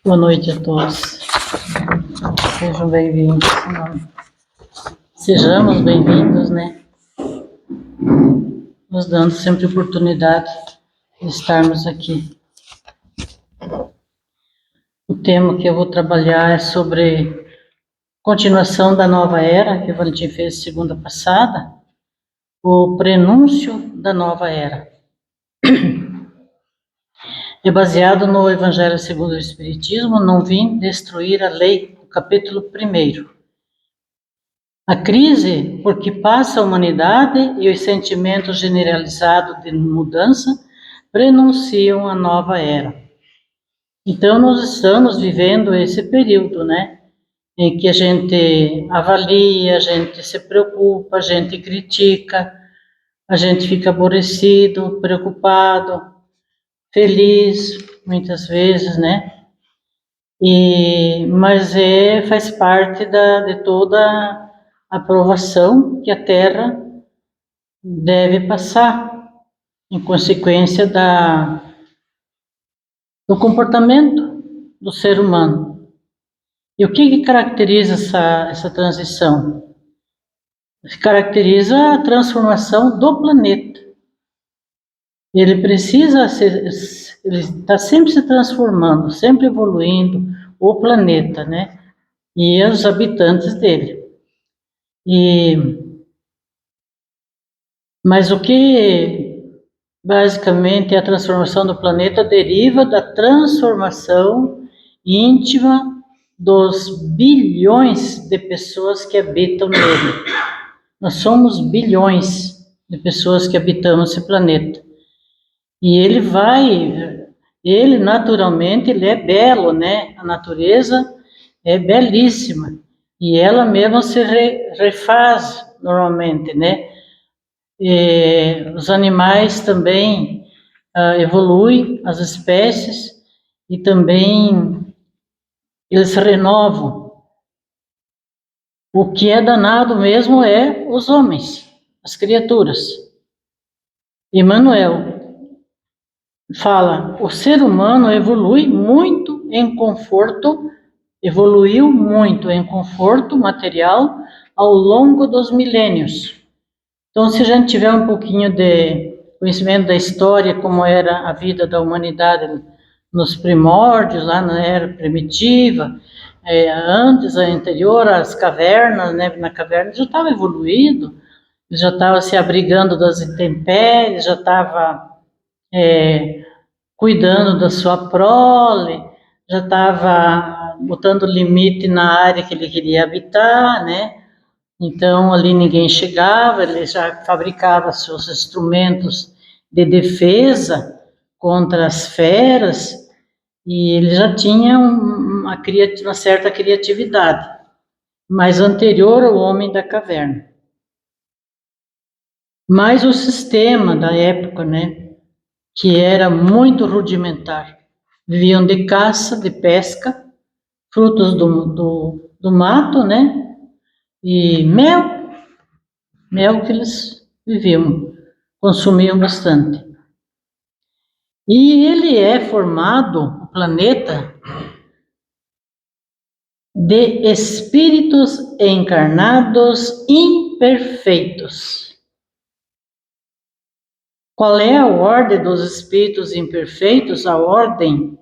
Boa noite a todos. Sejam bem-vindos. Sejamos bem-vindos, né? Nos dando sempre oportunidade de estarmos aqui. O tema que eu vou trabalhar é sobre continuação da nova era, que o Valentim fez segunda passada, o prenúncio da nova era. É baseado no Evangelho segundo o Espiritismo, não vim destruir a lei, capítulo 1. A crise por que passa a humanidade e os sentimentos generalizados de mudança prenunciam a nova era. Então, nós estamos vivendo esse período, né? Em que a gente avalia, a gente se preocupa, a gente critica, a gente fica aborrecido, preocupado, feliz, muitas vezes, né? Mas faz parte de toda a provação que a Terra deve passar, em consequência do comportamento do ser humano. E o que caracteriza essa transição? Caracteriza a transformação do planeta. Ele ele está sempre se transformando, sempre evoluindo, o planeta, né? E os habitantes dele. Mas o que basicamente a transformação do planeta deriva da transformação íntima dos bilhões de pessoas que habitam nele. Nós somos bilhões de pessoas que habitamos esse planeta. E ele naturalmente, ele é belo, né? A natureza é belíssima. E ela mesma se refaz normalmente, né? Os animais também evoluem, as espécies, e também eles se renovam. O que é danado mesmo é os homens, as criaturas. Emmanuel fala, o ser humano evoluiu muito em conforto material ao longo dos milênios. Então, se a gente tiver um pouquinho de conhecimento da história, como era a vida da humanidade nos primórdios, lá na era primitiva, antes, anterior às cavernas, né? Na caverna já estava evoluído, já estava se abrigando das intempéries, já estava cuidando da sua prole, já estava botando limite na área que ele queria habitar, né? Então, ali ninguém chegava, ele já fabricava seus instrumentos de defesa contra as feras, e ele já tinha uma certa criatividade, mas anterior ao homem da caverna. Mas o sistema da época, né, que era muito rudimentar, viviam de caça, de pesca, frutos do mato, né, e mel que eles viviam, consumiam bastante. E ele é formado, o planeta, de espíritos encarnados imperfeitos. Qual é a ordem dos espíritos imperfeitos? A ordem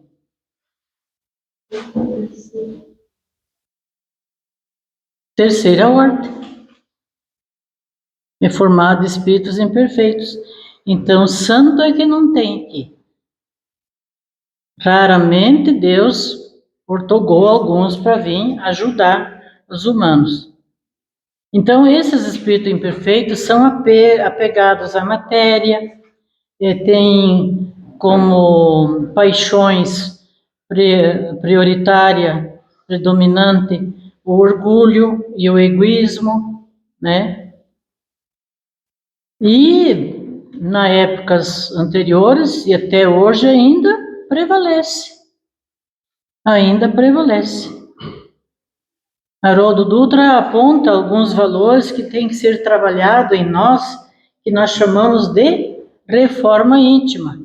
terceira ordem. É formado de espíritos imperfeitos. Então, santo é que não tem aqui. Raramente Deus ortogou alguns para vir ajudar os humanos. Então, esses espíritos imperfeitos são apegados à matéria, têm como paixões prioritária, predominante, o orgulho e o egoísmo, né? E, na épocas anteriores e até hoje ainda prevalece. Haroldo Dutra aponta alguns valores que têm que ser trabalhados em nós, que nós chamamos de reforma íntima,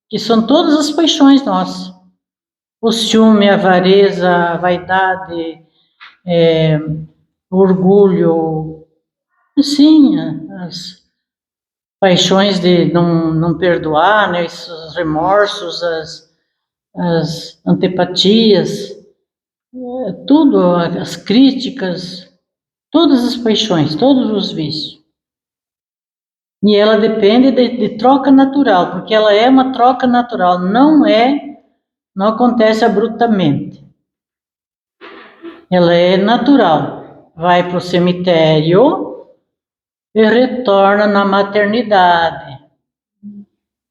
que são todas as paixões nossas. o ciúme, a avareza, a vaidade, o orgulho, sim, as paixões de não perdoar, né, os remorsos, as antipatias, tudo, as críticas, todas as paixões, todos os vícios. E ela depende de troca natural, porque ela é uma troca natural, não acontece abruptamente. Ela é natural. Vai para o cemitério e retorna na maternidade.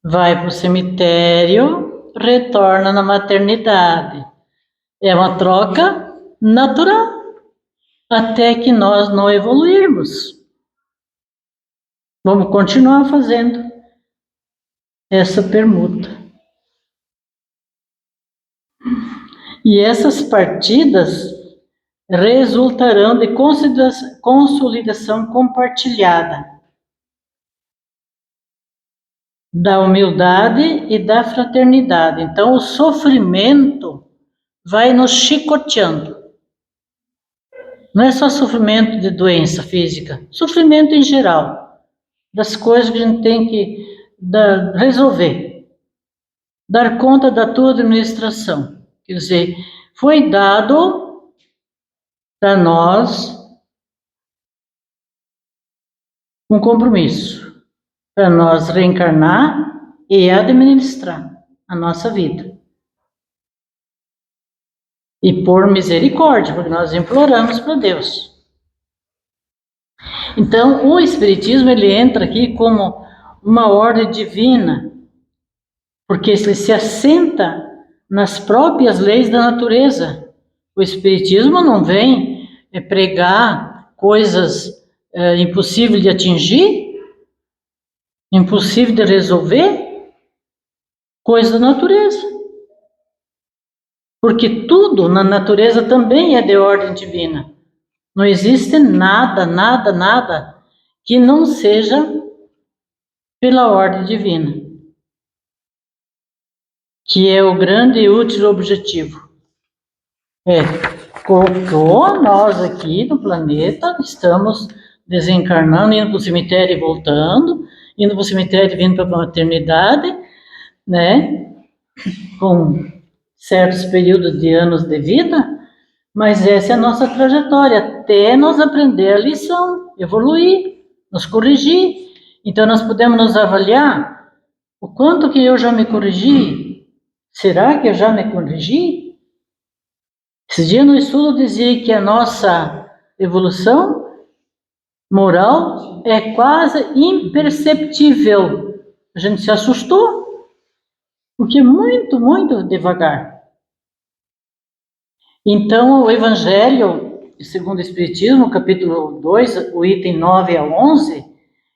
Vai para o cemitério, retorna na maternidade. É uma troca natural, até que nós não evoluirmos. Vamos continuar fazendo essa permuta. E essas partidas resultarão de consolidação compartilhada da humildade e da fraternidade. Então, o sofrimento vai nos chicoteando. Não é só sofrimento de doença física, sofrimento em geral, das coisas que a gente tem que resolver, dar conta da tua administração. Quer dizer, foi dado para nós um compromisso, para nós reencarnar e administrar a nossa vida. E por misericórdia, porque nós imploramos para Deus. Então, o Espiritismo, ele entra aqui como uma ordem divina, porque ele se assenta nas próprias leis da natureza. O Espiritismo não vem pregar coisas impossíveis de atingir, impossível de resolver, coisa da natureza. Porque tudo na natureza também é de ordem divina. Não existe nada, nada, nada que não seja pela ordem divina, que é o grande e útil objetivo. Colocou nós aqui no planeta, estamos desencarnando, indo para o cemitério e voltando, indo para o cemitério e vindo para a maternidade, né? Com certos períodos de anos de vida, mas essa é a nossa trajetória, até nós aprender a lição, evoluir, nos corrigir. Então nós podemos nos avaliar, o quanto que eu já me corrigi? Será que eu já me corrigi? Esse dia no estudo dizia que a nossa evolução moral é quase imperceptível. A gente se assustou, porque é muito, muito devagar. Então, o Evangelho, segundo o Espiritismo, capítulo 2, o item 9 a 11,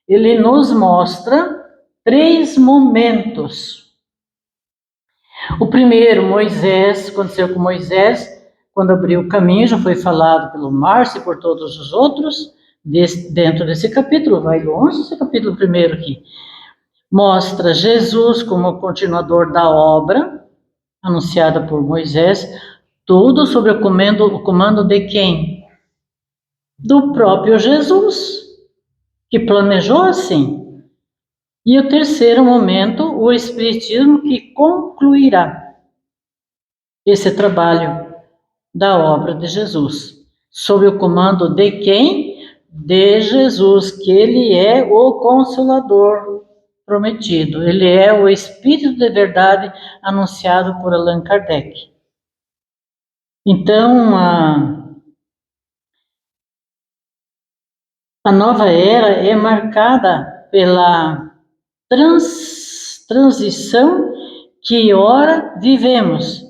ele nos mostra 3 momentos. O primeiro, Moisés, aconteceu com Moisés, quando abriu o caminho, já foi falado pelo Márcio e por todos os outros, dentro desse capítulo, vai longe esse capítulo primeiro aqui. Mostra Jesus como continuador da obra, anunciada por Moisés, tudo sob o comando de quem? Do próprio Jesus, que planejou assim. E o terceiro momento, o Espiritismo, que concluirá esse trabalho da obra de Jesus. Sob o comando de quem? De Jesus, que ele é o Consolador prometido. Ele é o Espírito de verdade anunciado por Allan Kardec. Então, a nova era é marcada pela transição que ora vivemos.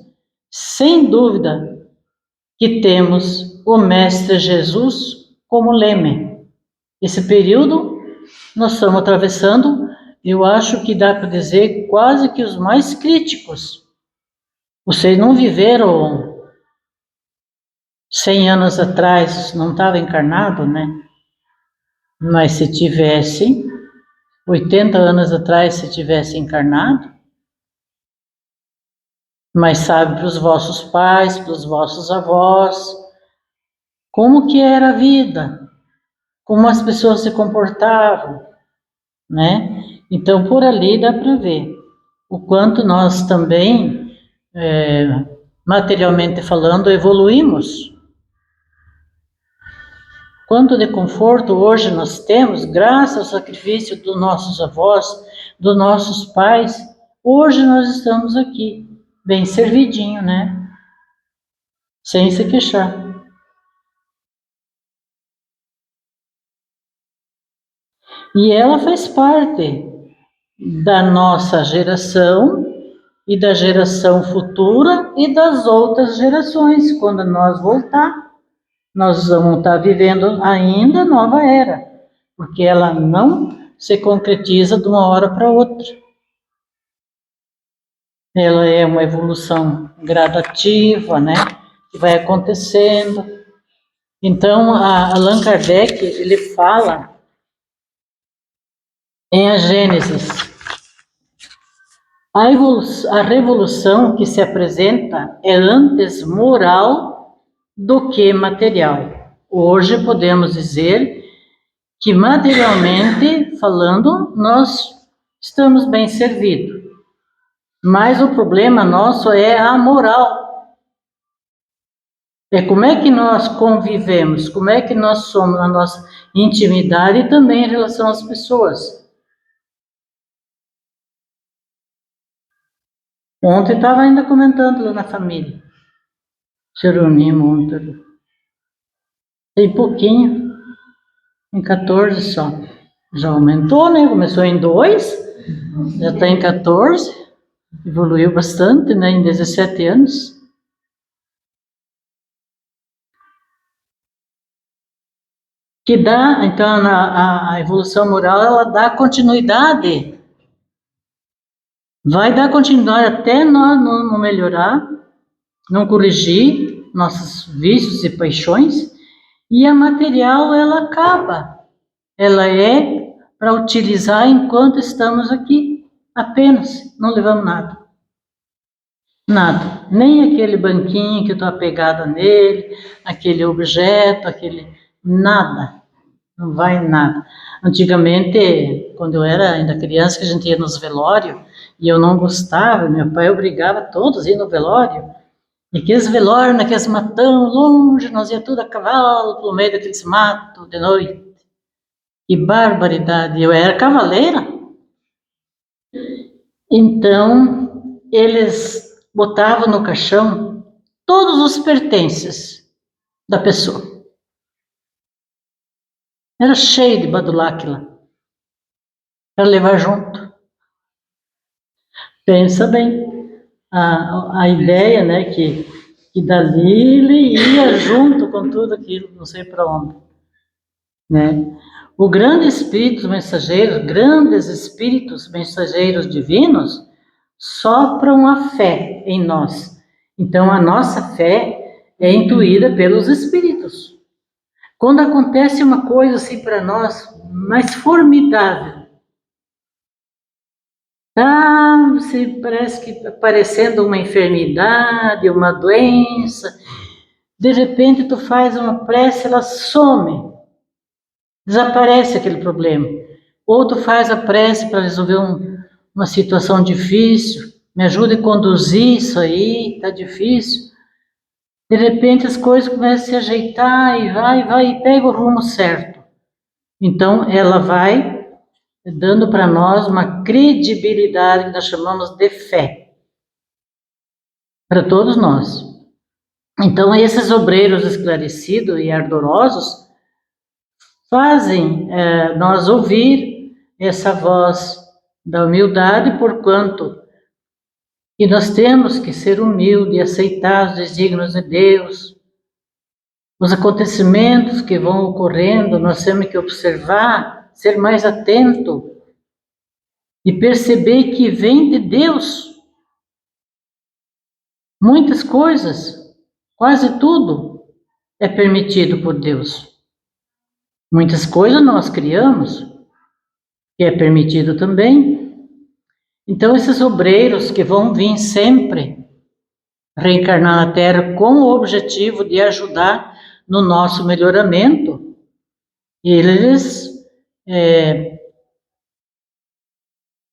Sem dúvida que temos o Mestre Jesus como leme. Esse período nós estamos atravessando, eu acho que dá para dizer quase que os mais críticos. Vocês não viveram 100 anos atrás, não estava encarnado, né? Mas se tivesse, 80 anos atrás, se tivesse encarnado, mas sabe para os vossos pais, para os vossos avós, como que era a vida, como as pessoas se comportavam, né? Então, por ali dá para ver o quanto nós também, materialmente falando, evoluímos. Quanto de conforto hoje nós temos, graças ao sacrifício dos nossos avós, dos nossos pais, hoje nós estamos aqui, bem servidinho, né? Sem se queixar. E ela faz parte da nossa geração e da geração futura e das outras gerações. Quando nós voltar, nós vamos estar vivendo ainda a nova era, porque ela não se concretiza de uma hora para outra. Ela é uma evolução gradativa, né, que vai acontecendo. Então, Allan Kardec, ele fala em A Gênesis, a revolução que se apresenta é antes moral do que material. Hoje podemos dizer que materialmente falando, nós estamos bem servidos. Mas o problema nosso é a moral. É como é que nós convivemos, como é que nós somos na nossa intimidade e também em relação às pessoas. Ontem estava ainda comentando lá na família. Se reunimos ontem. Tem pouquinho, em 14 só. Já aumentou, né? Começou em 2, já está em 14. Evoluiu bastante, né? Em 17 anos. Que dá, então, a evolução moral, ela dá continuidade. Vai dar continuidade até nós não melhorar, não corrigir nossos vícios e paixões, e a material, ela acaba. Ela é para utilizar enquanto estamos aqui, apenas, não levamos nada. Nada, nem aquele banquinho que eu estou apegada nele, aquele objeto, nada. Não vai nada. Antigamente, quando eu era ainda criança, que a gente ia nos velórios, e eu não gostava, meu pai obrigava todos a ir no velório. E aqueles velórios, naqueles matão, longe, nós ia tudo a cavalo, pelo meio daqueles matos, de noite. Que barbaridade! Eu era cavaleira. Então, eles botavam no caixão todos os pertences da pessoa. Era cheio de badulaque lá, para levar junto. Pensa bem, a ideia, né, que dali ele ia junto com tudo aquilo, não sei para onde, né? O grande espírito mensageiro, grandes espíritos mensageiros divinos, sopram a fé em nós. Então a nossa fé é intuída pelos espíritos. Quando acontece uma coisa assim para nós, mais formidável, se parece que aparecendo uma enfermidade, uma doença, de repente tu faz uma prece, ela some, desaparece aquele problema. Ou tu faz a prece para resolver uma situação difícil, me ajude a conduzir isso aí, tá difícil. De repente as coisas começam a se ajeitar e vai e pega o rumo certo. Então ela vai dando para nós uma credibilidade que nós chamamos de fé, para todos nós. Então esses obreiros esclarecidos e ardorosos fazem nós ouvir essa voz da humildade, porquanto que nós temos que ser humildes e aceitar os desígnios de Deus. Os acontecimentos que vão ocorrendo, nós temos que observar, ser mais atento e perceber que vem de Deus. Muitas coisas, quase tudo, é permitido por Deus. Muitas coisas nós criamos, que é permitido também. Então esses obreiros que vão vir sempre reencarnar na Terra com o objetivo de ajudar no nosso melhoramento. Eles,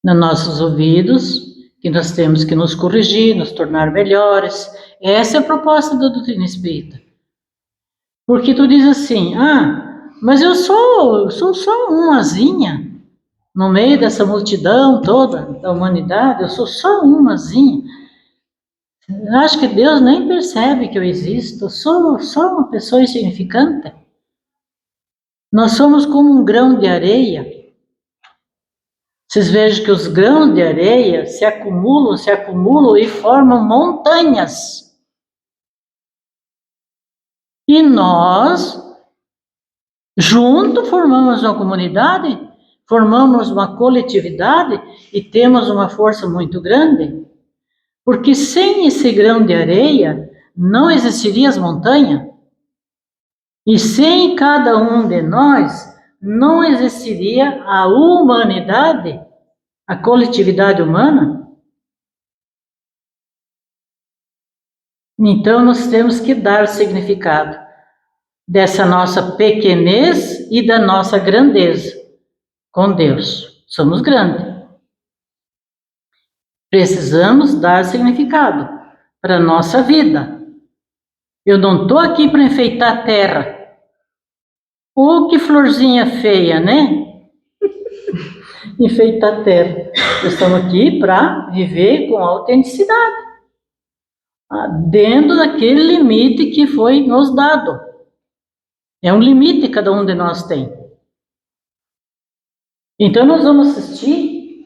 nos nossos ouvidos, que nós temos que nos corrigir, nos tornar melhores. Essa é a proposta da doutrina espírita. Porque tu diz assim, mas eu sou só umazinha no meio dessa multidão toda da humanidade, eu sou só umazinha. Eu acho que Deus nem percebe que eu existo, eu sou só uma pessoa insignificante. Nós somos como um grão de areia. Vocês vejam que os grãos de areia se acumulam e formam montanhas. E nós, juntos, formamos uma comunidade, formamos uma coletividade e temos uma força muito grande. Porque sem esse grão de areia, não existiria as montanhas. E sem cada um de nós, não existiria a humanidade, a coletividade humana. Então, nós temos que dar significado dessa nossa pequenez e da nossa grandeza com Deus. Somos grandes. Precisamos dar significado para a nossa vida. Eu não estou aqui para enfeitar a terra. Que florzinha feia, né? Enfeitar a terra. Estamos aqui para viver com autenticidade, dentro daquele limite que foi nos dado. É um limite que cada um de nós tem. Então nós vamos assistir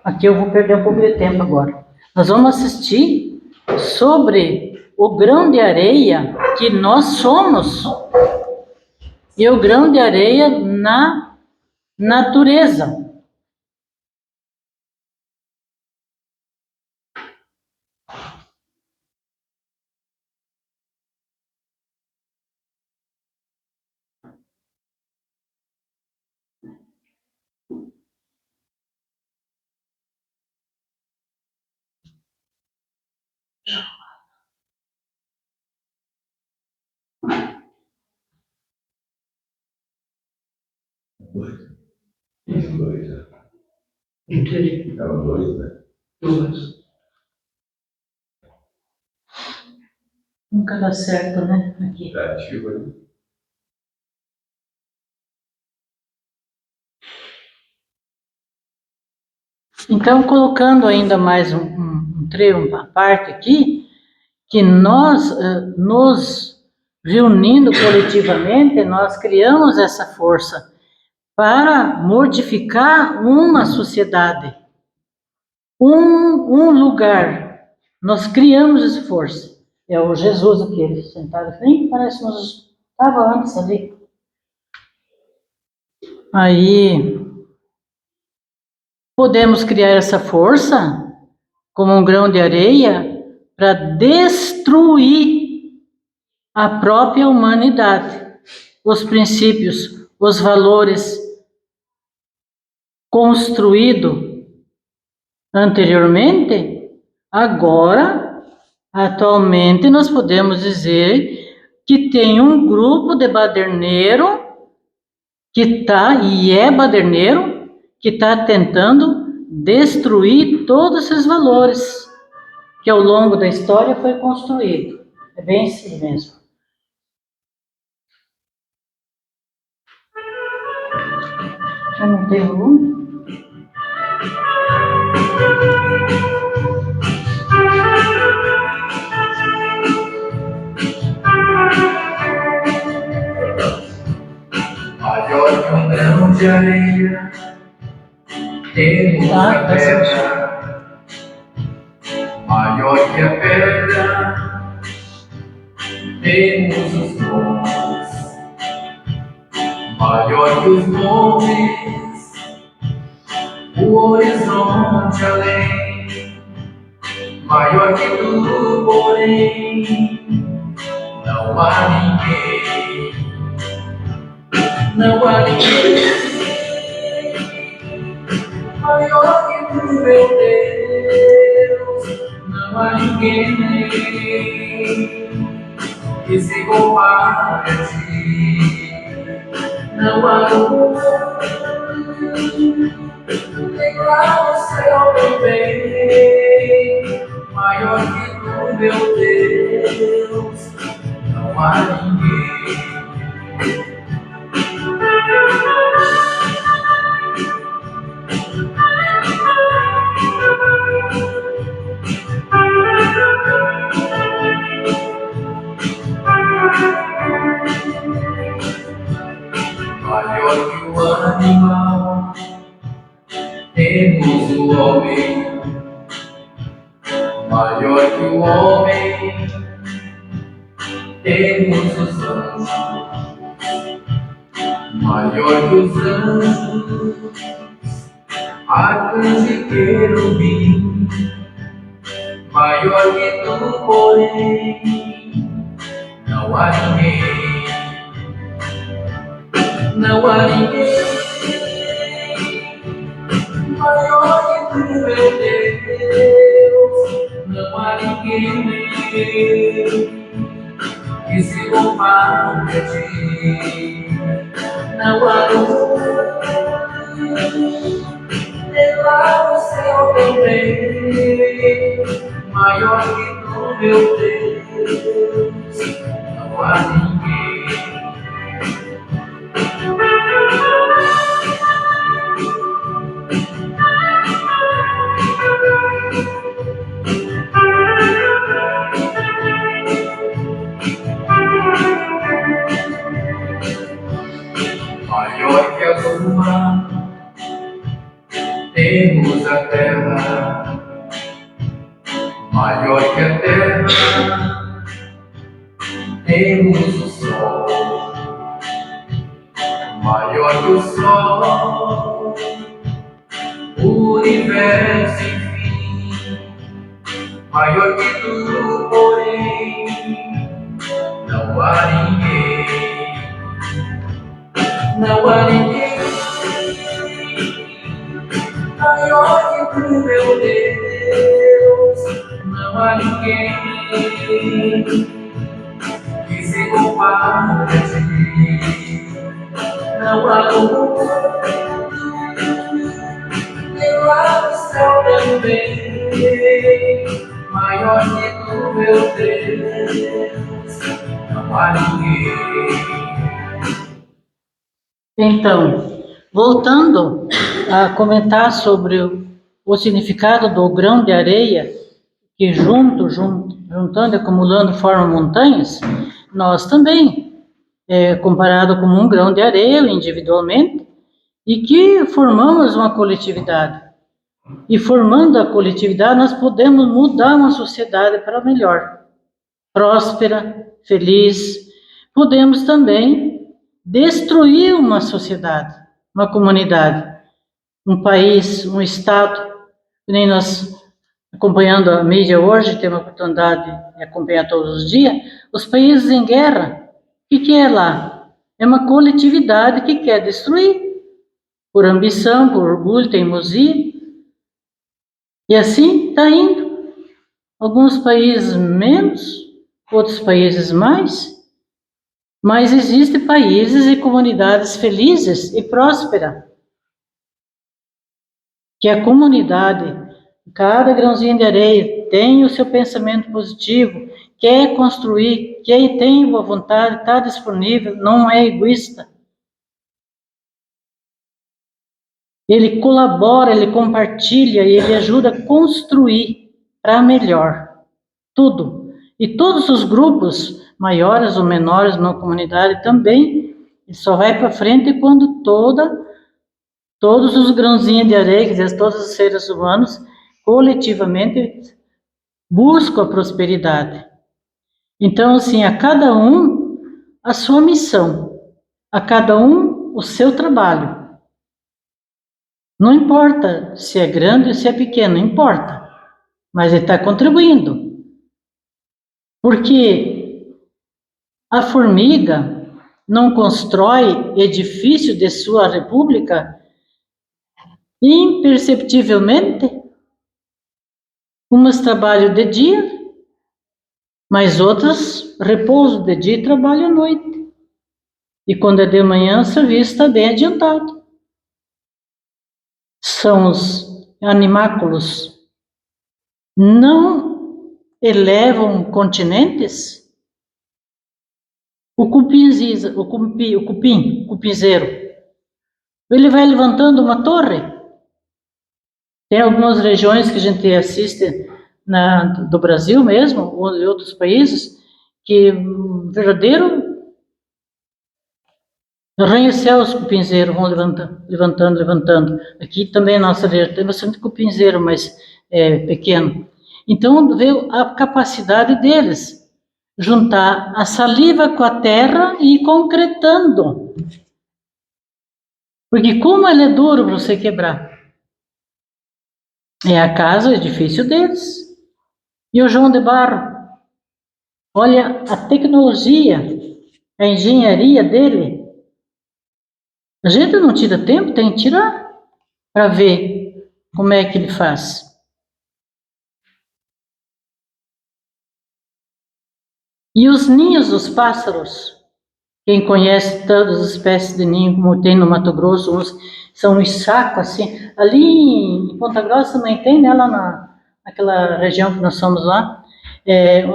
Aqui eu vou perder um pouco de tempo agora. Nós vamos assistir sobre o grão de areia que nós somos e o grão de areia na natureza. Entendi. Eram dois, né? Duas. Nunca dá certo, né? Aqui. Ativa, né? Então, colocando ainda mais um trecho, uma parte aqui, que nós, nos reunindo coletivamente, nós criamos essa força para mortificar uma sociedade, um lugar. Nós criamos essa força. É o Jesus aqui, ele sentado, nem parece que estava antes ali. Aí, podemos criar essa força como um grão de areia para destruir a própria humanidade, os princípios, os valores construídos anteriormente. Agora, atualmente, nós podemos dizer que tem um grupo de baderneiro que está, e é baderneiro, que está tentando destruir todos esses valores que ao longo da história foi construído. É bem assim mesmo. Já não tem volume? Maior que um grão de areia, temos a pedra. Maior que a pedra, temos os montes. Maior que os montes, o horizonte além. Maior que tudo, porém, não há ninguém. Não há ninguém maior que tu, meu Deus. não há ninguém que se compare a ti. Não há igual ao céu também, maior que tu, meu Deus, não há ninguém. Maior que o animal, temos o homem. Maior que o homem, temos os anjos. Maior que os anjos, arcanjo e querubim. Maior que tu, porém, não há ninguém. Não há ninguém maior que tu, meu Deus. Não há ninguém que se compare a ti. Não há lá no céu também, maior que tu, meu Deus. Não há ninguém. Maior que a lua, temos a terra. Maior que a terra, temos o sol. Maior que o sol, o universo enfim. Maior que tu, porém, não há ninguém. Não há ninguém maior que tu, meu Deus. Não há ninguém que se compare a ti. Não há luz nem lá no céu também, maior que tu, meu Deus. Não há ninguém. Então, voltando a comentar sobre o significado do grão de areia, que juntando e acumulando formam montanhas, nós também, comparado com um grão de areia individualmente, e que formamos uma coletividade. E formando a coletividade, nós podemos mudar uma sociedade para melhor, próspera, feliz. Podemos também destruir uma sociedade, uma comunidade, um país, um estado. Nem nós, acompanhando a mídia hoje, temos a oportunidade de acompanhar todos os dias, os países em guerra, o que é lá? É uma coletividade que quer destruir, por ambição, por orgulho, teimosia. E assim está indo. Alguns países menos, outros países mais. Mas existem países e comunidades felizes e prósperas. Que a comunidade, cada grãozinho de areia, tem o seu pensamento positivo, quer construir, tem boa vontade, está disponível, não é egoísta. Ele colabora, ele compartilha, ele ajuda a construir para melhor. Tudo. E todos os grupos, maiores ou menores na comunidade também, só vai para frente quando todos os grãozinhos de areia, quer dizer, todos os seres humanos, coletivamente, buscam a prosperidade. Então, assim, a cada um a sua missão, a cada um o seu trabalho. Não importa se é grande ou se é pequeno, não importa. Mas ele está contribuindo. Porque a formiga não constrói edifício de sua república imperceptivelmente? Umas trabalham de dia, mas outras repousam de dia e trabalham à noite. E quando é de manhã, o serviço está bem adiantado. São os animáculos. Não elevam continentes? O cupinzeiro, ele vai levantando uma torre. Tem algumas regiões que a gente assiste do Brasil mesmo, ou em outros países, que verdadeiro arranha-céus cupinzeiro vão levantando. Aqui também a nossa região tem bastante cupinzeiro, mas é pequeno. Então, vê a capacidade deles juntar a saliva com a terra e ir concretando. Porque como ele é duro para você quebrar? É a casa, o edifício deles. E o João de Barro, olha a tecnologia, a engenharia dele. A gente não tira tempo, tem que tirar para ver como é que ele faz. E os ninhos dos pássaros, quem conhece todas as espécies de ninho, como tem no Mato Grosso, uns são uns sacos assim. Ali em Ponta Grossa também tem, né, lá naquela região que nós somos lá,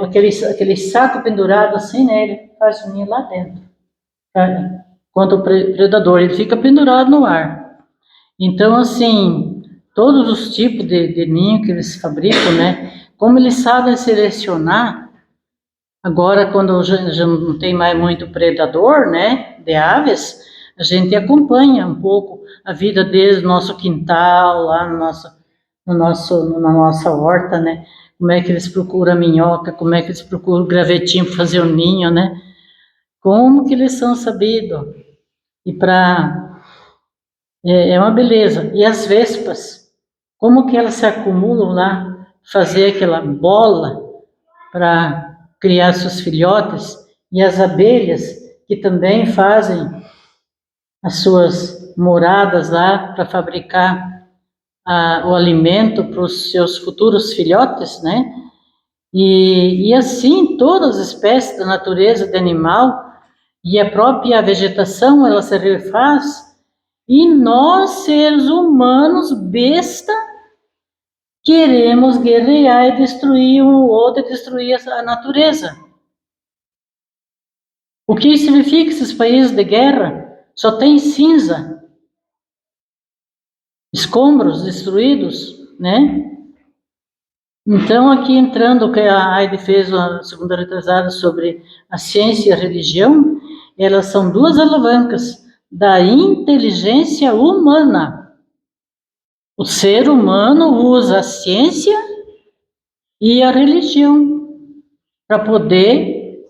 aquele saco pendurado assim, né, ele faz o ninho lá dentro. Contra o predador, ele fica pendurado no ar. Então, assim, todos os tipos de ninho que eles fabricam, né, como eles sabem selecionar. Agora, quando já não tem mais muito predador, né, de aves, a gente acompanha um pouco a vida deles no nosso quintal, lá na nossa horta, né, como é que eles procuram a minhoca, como é que eles procuram o gravetinho para fazer o ninho, né, como que eles são sabidos. E é uma beleza. E as vespas, como que elas se acumulam lá, fazer aquela bola para criar seus filhotes, e as abelhas, que também fazem as suas moradas lá para fabricar o alimento para os seus futuros filhotes, né? E assim, todas as espécies da natureza de animal e a própria vegetação, ela se refaz, e nós, seres humanos, besta, queremos guerrear e destruir o outro, e destruir a natureza. O que significa esses países de guerra? Só tem cinza, escombros destruídos, né? Então, aqui entrando o que a Heidi fez a segunda retrasada sobre a ciência e a religião, elas são duas alavancas da inteligência humana. O ser humano usa a ciência e a religião para poder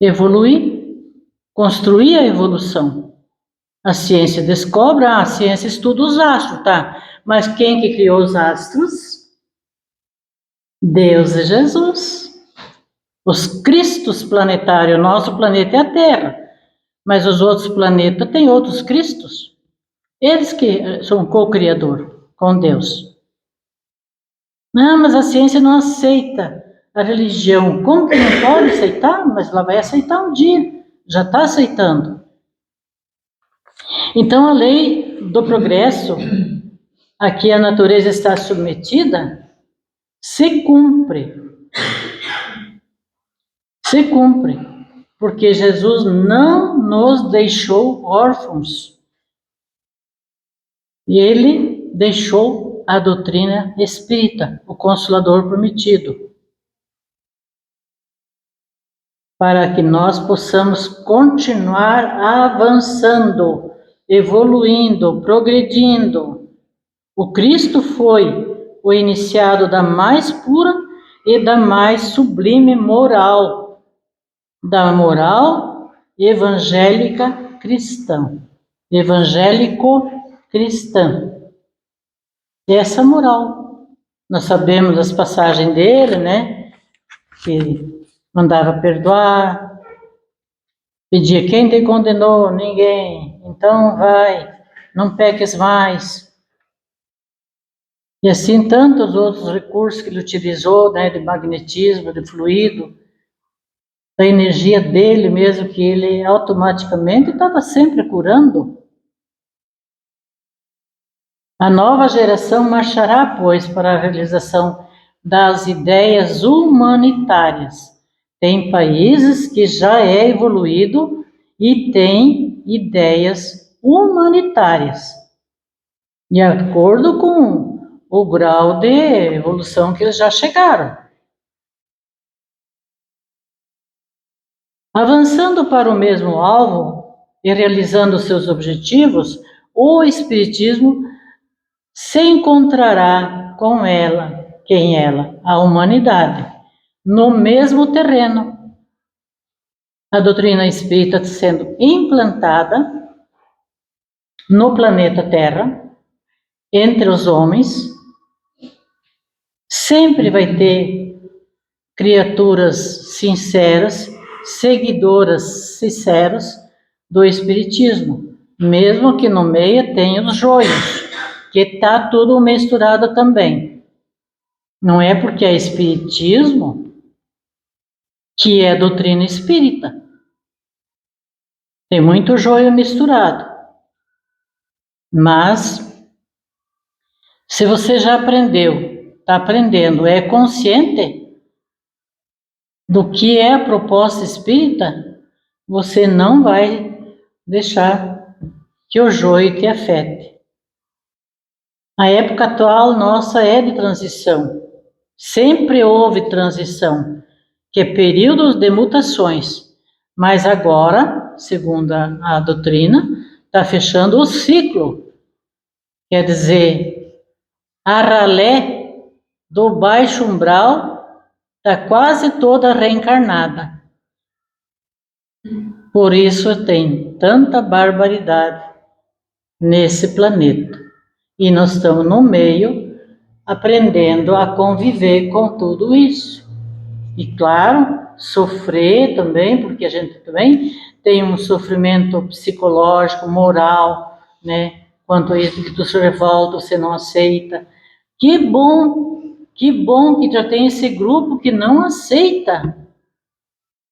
evoluir, construir a evolução. A ciência descobre, a ciência estuda os astros, tá? Mas quem que criou os astros? Deus e Jesus. Os cristos planetários, nosso planeta é a Terra, mas os outros planetas têm outros cristos. Eles que são co-criador com Deus. Não, mas a ciência não aceita a religião. Como que não pode aceitar? Mas ela vai aceitar um dia. Já está aceitando. Então, a lei do progresso, a que a natureza está submetida, se cumpre. Se cumpre. Porque Jesus não nos deixou órfãos. E ele deixou a doutrina espírita, o Consolador prometido, para que nós possamos continuar avançando, evoluindo, progredindo. O Cristo foi o iniciado da mais pura e da mais sublime moral, da moral evangélica cristã, evangélico-cristã. Essa moral. Nós sabemos as passagens dele, né? Que mandava perdoar, pedia: quem te condenou? Ninguém. Então vai, não peques mais. E assim tantos outros recursos que ele utilizou, né, de magnetismo, de fluido, da energia dele mesmo, que ele automaticamente estava sempre curando. A nova geração marchará, pois, para a realização das ideias humanitárias. Tem países que já é evoluído e tem ideias humanitárias, de acordo com o grau de evolução que eles já chegaram. Avançando para o mesmo alvo e realizando seus objetivos, o Espiritismo se encontrará com ela, quem ela? A humanidade, no mesmo terreno. A doutrina espírita sendo implantada no planeta Terra, entre os homens, sempre vai ter criaturas sinceras, seguidoras sinceras do Espiritismo, mesmo que no meio tenha os joios, que está tudo misturado também. Não é porque é Espiritismo que é doutrina espírita. Tem muito joio misturado. Mas, se você já aprendeu, está aprendendo, é consciente do que é a proposta espírita, você não vai deixar que o joio te afete. A época atual nossa é de transição. Sempre houve transição, que é períodos de mutações. Mas agora, segundo a doutrina, está fechando o ciclo. Quer dizer, a ralé do baixo umbral está quase toda reencarnada. Por isso tem tanta barbaridade nesse planeta. E nós estamos no meio, aprendendo a conviver com tudo isso. E claro, sofrer também, porque a gente também tem um sofrimento psicológico, moral, né? Quanto a isso que tu se revolta, você não aceita. Que bom que já tem esse grupo que não aceita,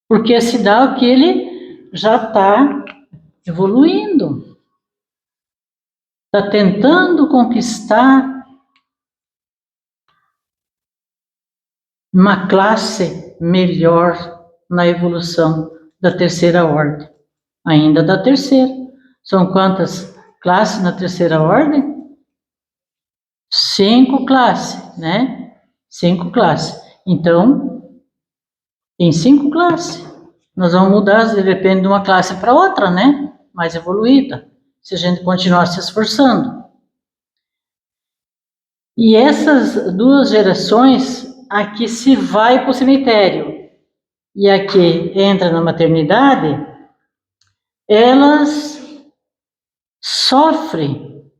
porque é sinal que ele já está evoluindo, está tentando conquistar uma classe melhor na evolução da terceira ordem. Ainda da terceira. São quantas classes na terceira ordem? 5 classes, né? 5 classes. Então, tem 5 classes. Nós vamos mudar, depende de uma classe para outra, né? Mais evoluída, se a gente continuar se esforçando. E essas duas gerações, a que se vai para o cemitério e a que entra na maternidade, elas sofrem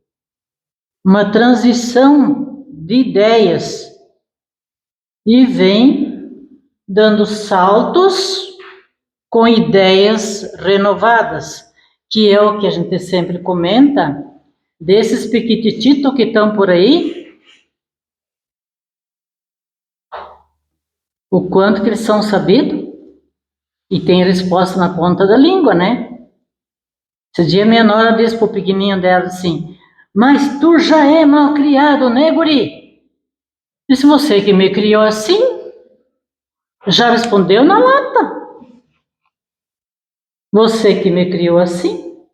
uma transição de ideias e vem dando saltos com ideias renovadas, que é o que a gente sempre comenta, desses piquitititos que estão por aí, o quanto que eles são sabidos e tem resposta na ponta da língua, né? Esse dia minha nora disse pro pequenininho dela assim, mas tu já é mal criado, né, guri? Disse, você que me criou assim, já respondeu na lata. Você que me criou assim,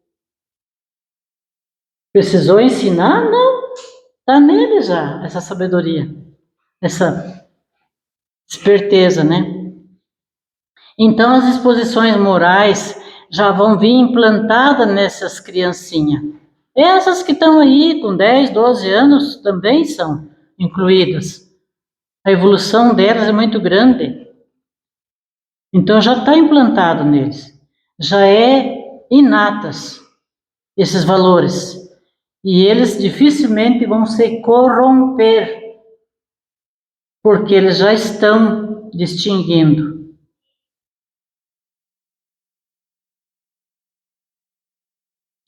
precisou ensinar? Não, está nele já, essa sabedoria, essa esperteza, né? Então as exposições morais já vão vir implantadas nessas criancinhas. Essas que estão aí com 10, 12 anos também são incluídas. A evolução delas é muito grande. Então já está implantado neles. Já é inatas esses valores. E eles dificilmente vão se corromper, porque eles já estão distinguindo.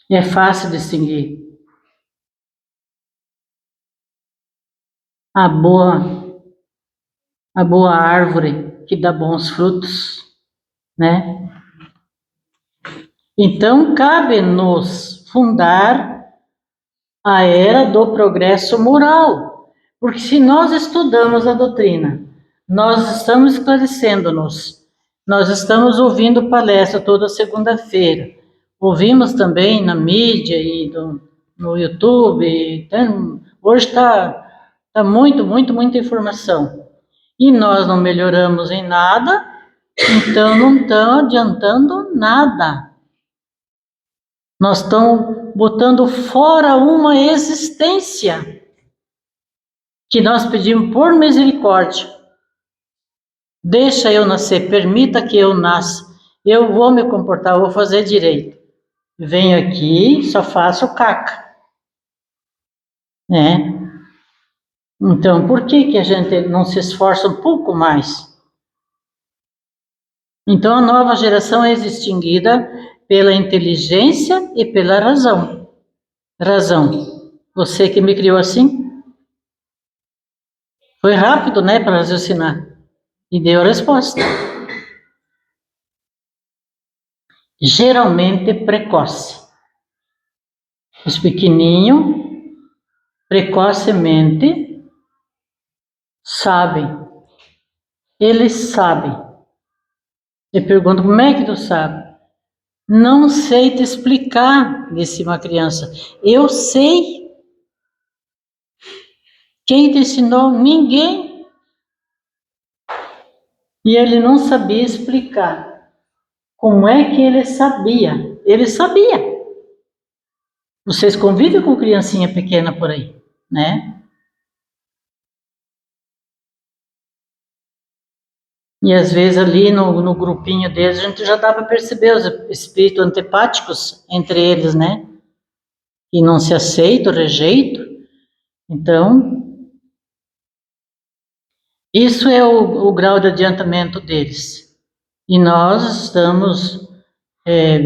É fácil distinguir. a boa árvore que dá bons frutos, né? Então, cabe-nos fundar a era do progresso moral, porque se nós estudamos a doutrina, nós estamos esclarecendo-nos, nós estamos ouvindo palestra toda segunda-feira, ouvimos também na mídia e no YouTube, então, hoje tá muita informação, e nós não melhoramos em nada, então não está adiantando nada. Nós estamos botando fora uma existência que nós pedimos por misericórdia. Deixa eu nascer, permita que eu nasça. Eu vou me comportar, eu vou fazer direito. Venho aqui, só faço caca. Né? Então, por que a gente não se esforça um pouco mais? Então, a nova geração é extinguida pela inteligência e pela razão. Razão. Você que me criou assim? Foi rápido, né, para raciocinar. E deu a resposta. Geralmente precoce. Os pequenininhos, precocemente, sabem. Eles sabem. Eu pergunto, como é que tu sabe? Não sei te explicar, disse uma criança. Eu sei. Quem te ensinou? Ninguém. E ele não sabia explicar. Como é que ele sabia? Ele sabia. Vocês convivem com criancinha pequena por aí, né? E às vezes ali no grupinho deles, a gente já dá para perceber os espíritos antipáticos entre eles, né? E não se aceita, rejeito. Então, isso é o grau de adiantamento deles. E nós estamos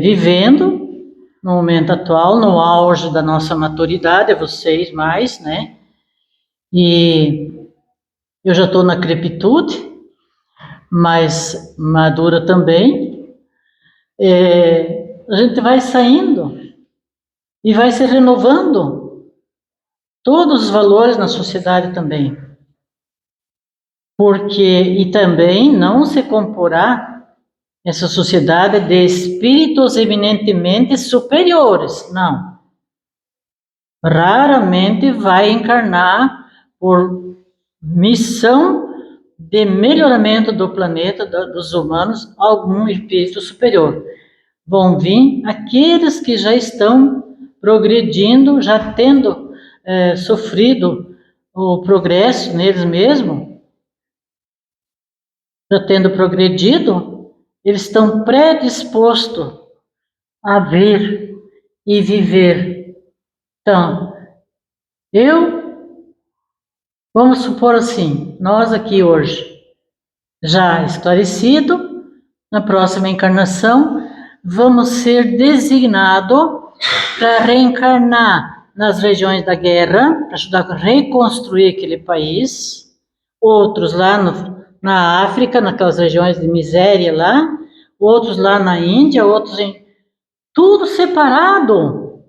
vivendo, no momento atual, no auge da nossa maturidade, vocês mais, né? E eu já estou na crepitude, mas madura também. A gente vai saindo e vai se renovando todos os valores na sociedade também. E também não se comporá essa sociedade de espíritos eminentemente superiores, não. Raramente vai encarnar por missão de melhoramento do planeta, dos humanos, algum espírito superior. Vão vir aqueles que já estão progredindo, já tendo sofrido o progresso neles mesmos, já tendo progredido, eles estão predispostos a vir e viver. Então, vamos supor assim, nós aqui hoje, já esclarecido, na próxima encarnação, vamos ser designados para reencarnar nas regiões da guerra, para ajudar a reconstruir aquele país, outros lá na África, naquelas regiões de miséria lá, outros lá na Índia, outros em... Tudo separado.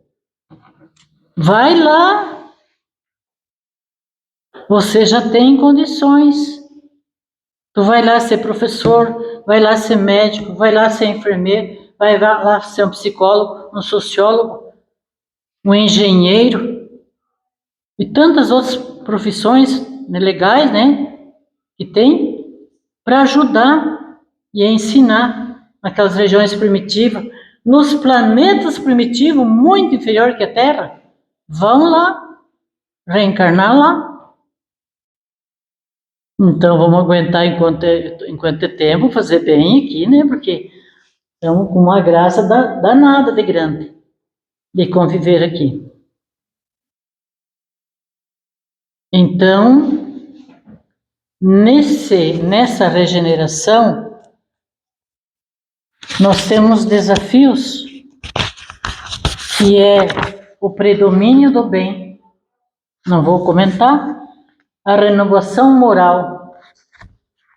Vai lá. Você já tem condições. Tu vai lá ser professor, vai lá ser médico, vai lá ser enfermeiro, vai lá ser um psicólogo, um sociólogo, um engenheiro e tantas outras profissões legais, né, que tem para ajudar e ensinar naquelas regiões primitivas, nos planetas primitivos muito inferior que a Terra. Vão lá, reencarnar lá. Então vamos aguentar enquanto é tempo, fazer bem aqui, né? Porque estamos com uma graça danada de grande de conviver aqui. Então, nessa regeneração, nós temos desafios que é o predomínio do bem. Não vou comentar, a renovação moral.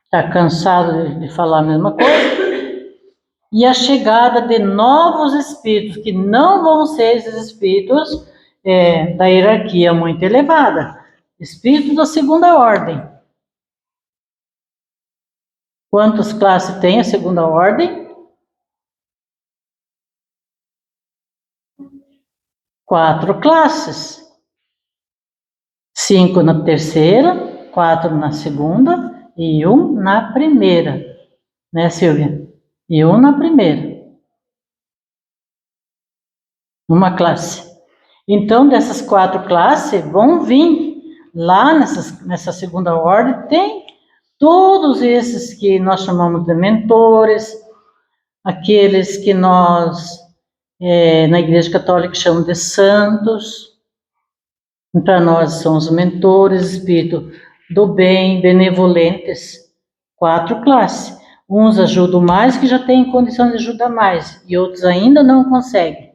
Está cansado de falar a mesma coisa? E a chegada de novos espíritos, que não vão ser esses espíritos da hierarquia muito elevada. Espíritos da segunda ordem. Quantas classes tem a segunda ordem? 4 classes. 5 na terceira, 4 na segunda e 1 na primeira. Né, Silvia? E 1 na primeira. Uma classe. Então, dessas 4 classes, vão vir lá nessa segunda ordem, tem todos esses que nós chamamos de mentores, aqueles que nós, na Igreja Católica, chamamos de santos. Para nós são os mentores, espírito do bem, benevolentes. 4 classes. Uns ajudam mais, que já têm condição de ajudar mais, e outros ainda não conseguem.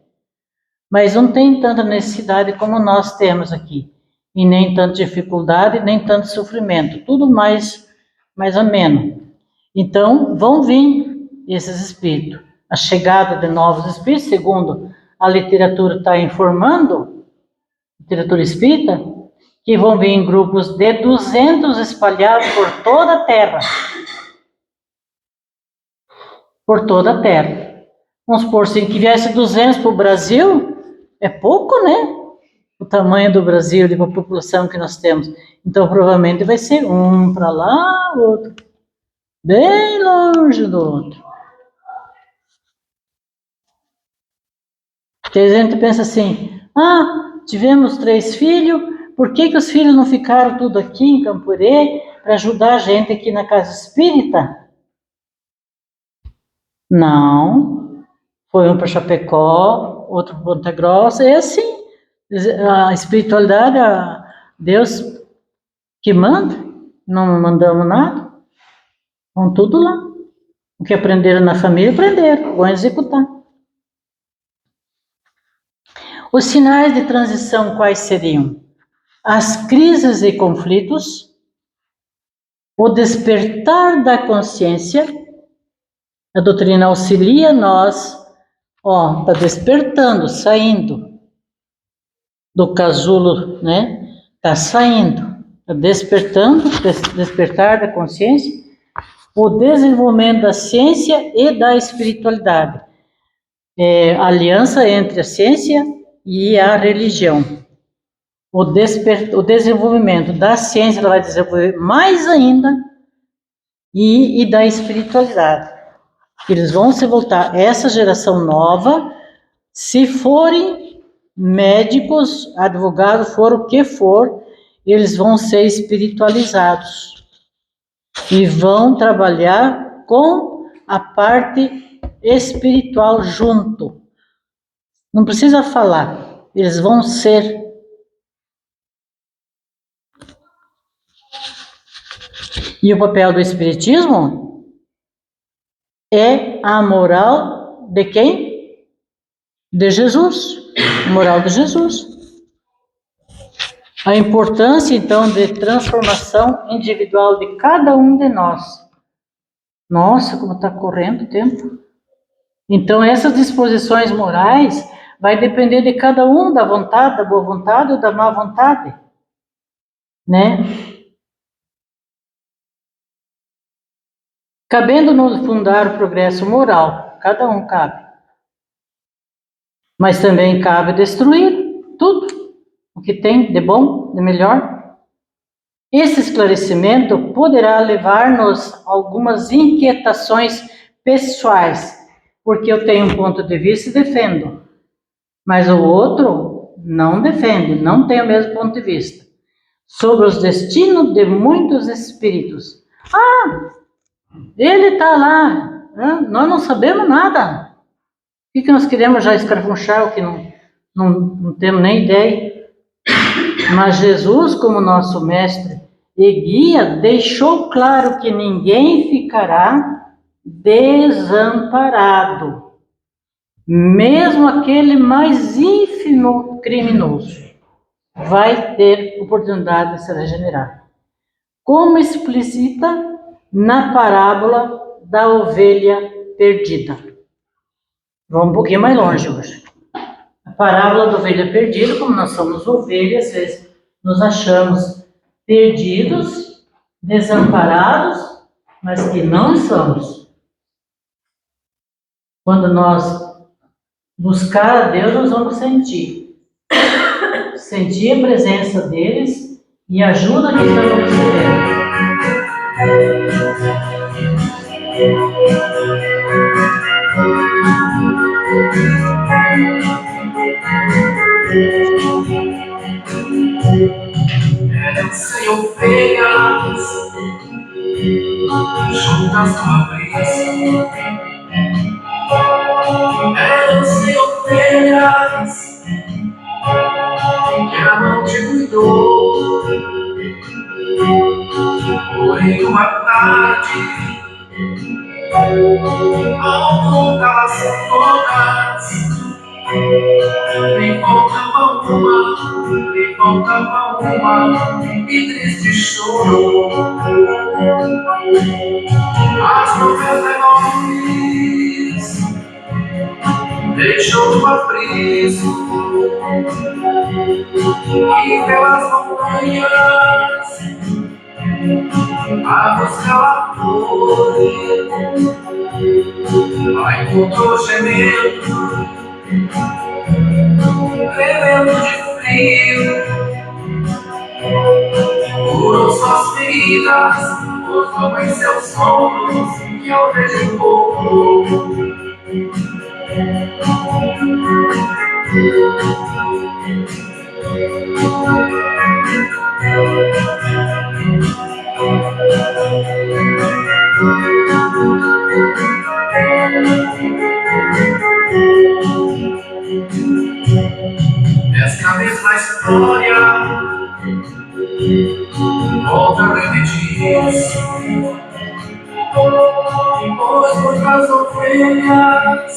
Mas não tem tanta necessidade como nós temos aqui. E nem tanta dificuldade, nem tanto sofrimento. Tudo mais ameno. Então, vão vir esses espíritos. A chegada de novos espíritos, segundo a literatura está informando, literatura espírita, que vão vir em grupos de 200 espalhados por toda a Terra. Por toda a Terra. Vamos supor assim, que viesse 200 para o Brasil, é pouco, né? O tamanho do Brasil, de uma população que nós temos. Então, provavelmente vai ser um para lá, outro bem longe do outro. Porque a gente pensa assim, tivemos 3 filhos, por que os filhos não ficaram tudo aqui em Campurê para ajudar a gente aqui na casa espírita? Não, foi um para Chapecó, outro para Ponta Grossa, e assim, a espiritualidade, Deus que manda, não mandamos nada, vão tudo lá. O que aprenderam na família, aprenderam, vão executar. Os sinais de transição quais seriam? As crises e conflitos, o despertar da consciência. A doutrina auxilia nós, está despertando, saindo do casulo, né? Está saindo, está despertando, despertar da consciência, o desenvolvimento da ciência e da espiritualidade. Aliança entre a ciência e a religião. O desenvolvimento da ciência, ela vai desenvolver mais ainda, e da espiritualidade. Eles vão se voltar, essa geração nova, se forem médicos, advogados, for o que for, eles vão ser espiritualizados e vão trabalhar com a parte espiritual junto. Não precisa falar, eles vão ser. E o papel do espiritismo é a moral de quem? De Jesus. A moral de Jesus. A importância, então, de transformação individual de cada um de nós. Nossa, como está correndo o tempo. Então, essas disposições morais vai depender de cada um, da vontade, da boa vontade ou da má vontade. Né? Cabendo nos fundar o progresso moral, cada um cabe. Mas também cabe destruir tudo o que tem de bom, de melhor. Esse esclarecimento poderá levar-nos a algumas inquietações pessoais, porque eu tenho um ponto de vista e defendo, mas o outro não defende, não tem o mesmo ponto de vista. Sobre os destinos de muitos espíritos. Ele está lá, nós não sabemos nada. O que nós queremos já escarafunchar, o que não temos nem ideia. Mas Jesus, como nosso mestre e guia, deixou claro que ninguém ficará desamparado. Mesmo aquele mais ínfimo criminoso vai ter oportunidade de se regenerar. como explicita na parábola da ovelha perdida. Vamos um pouquinho mais longe hoje. A parábola da ovelha perdida, como nós somos ovelhas, às vezes nos achamos perdidos, desamparados, mas que não somos. Quando nós buscar a Deus, nós vamos sentir a presença deles e a ajuda que nós vamos receber. Eram 100 ovelhas juntas numa vez. Eram 100 ovelhas que a mão te cuidou. Porém, uma tarde, ao contá-las todas, me faltava uma, e triste choro. As 99 deixou no abrigo, e pelas montanhas a buscar a flor. A encontrou gemendo, tremendo de frio, curou suas feridas, posou em seus ombros, e ao ver de pouco. Esta mesma história volta a repetir-se, pois muitas ovelhas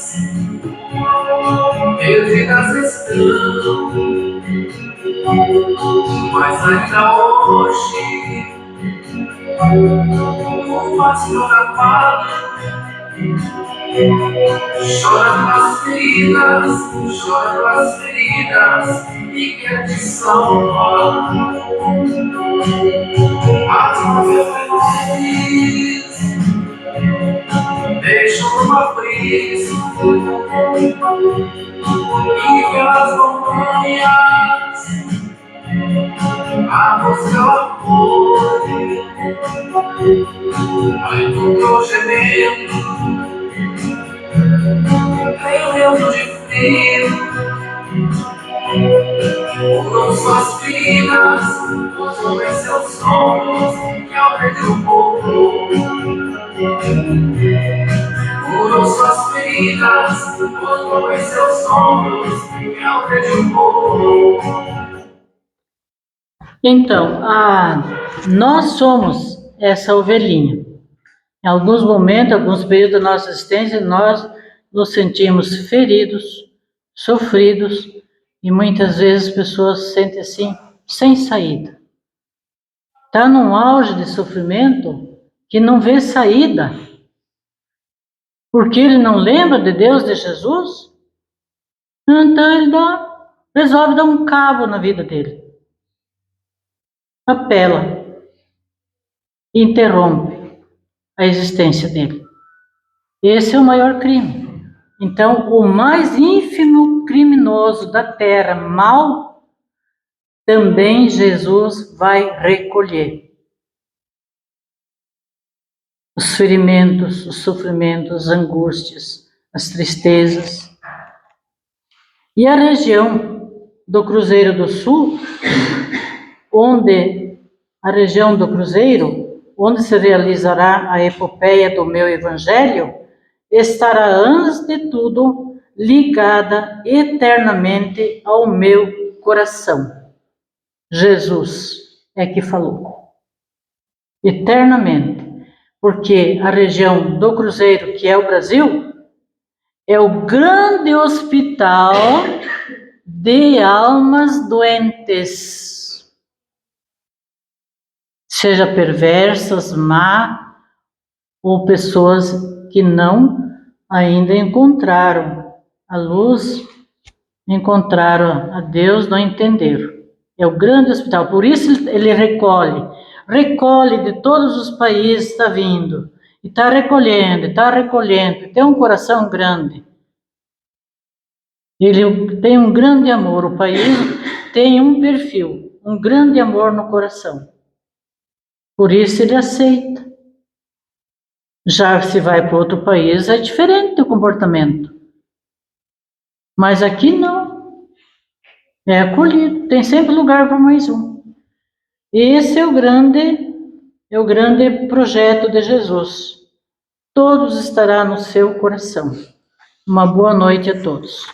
perdidas estão, mas ainda hoje o pastor amado chora as feridas e quer te salvar. As 99 deixam uma brisa, e pelas montanhas a buscar a flor. A encontrou gemendo, tremendo de frio, curou suas feridas, posou em seus ombros, e ao ver de pouco. Curou suas feridas, posou em seus ombros, e ao ver de pouco. Então, nós somos essa ovelhinha. Em alguns momentos, alguns períodos da nossa existência, nós nos sentimos feridos, sofridos, e muitas vezes as pessoas se sentem assim, sem saída. Está num auge de sofrimento que não vê saída. Porque ele não lembra de Deus, de Jesus? Então ele resolve dar um cabo na vida dele. Apela, interrompe a existência dele. Esse é o maior crime. Então, o mais ínfimo criminoso da terra, mal, também Jesus vai recolher. Os ferimentos, os sofrimentos, as angústias, as tristezas. E a região do Cruzeiro do Sul, onde se realizará a epopeia do meu evangelho, estará antes de tudo ligada eternamente ao meu coração. Jesus é que falou. Eternamente. Porque a região do Cruzeiro, que é o Brasil, é o grande hospital de almas doentes. seja perversas, má, ou pessoas que não ainda encontraram a luz, encontraram a Deus, não entenderam. É o grande hospital, por isso ele recolhe de todos os países, está vindo, e está recolhendo, tem um coração grande. Ele tem um grande amor, o país tem um perfil, um grande amor no coração. Por isso ele aceita. Já se vai para outro país, é diferente o comportamento. Mas aqui não. É acolhido, tem sempre lugar para mais um. Esse é o grande projeto de Jesus. Todos estará no seu coração. Uma boa noite a todos.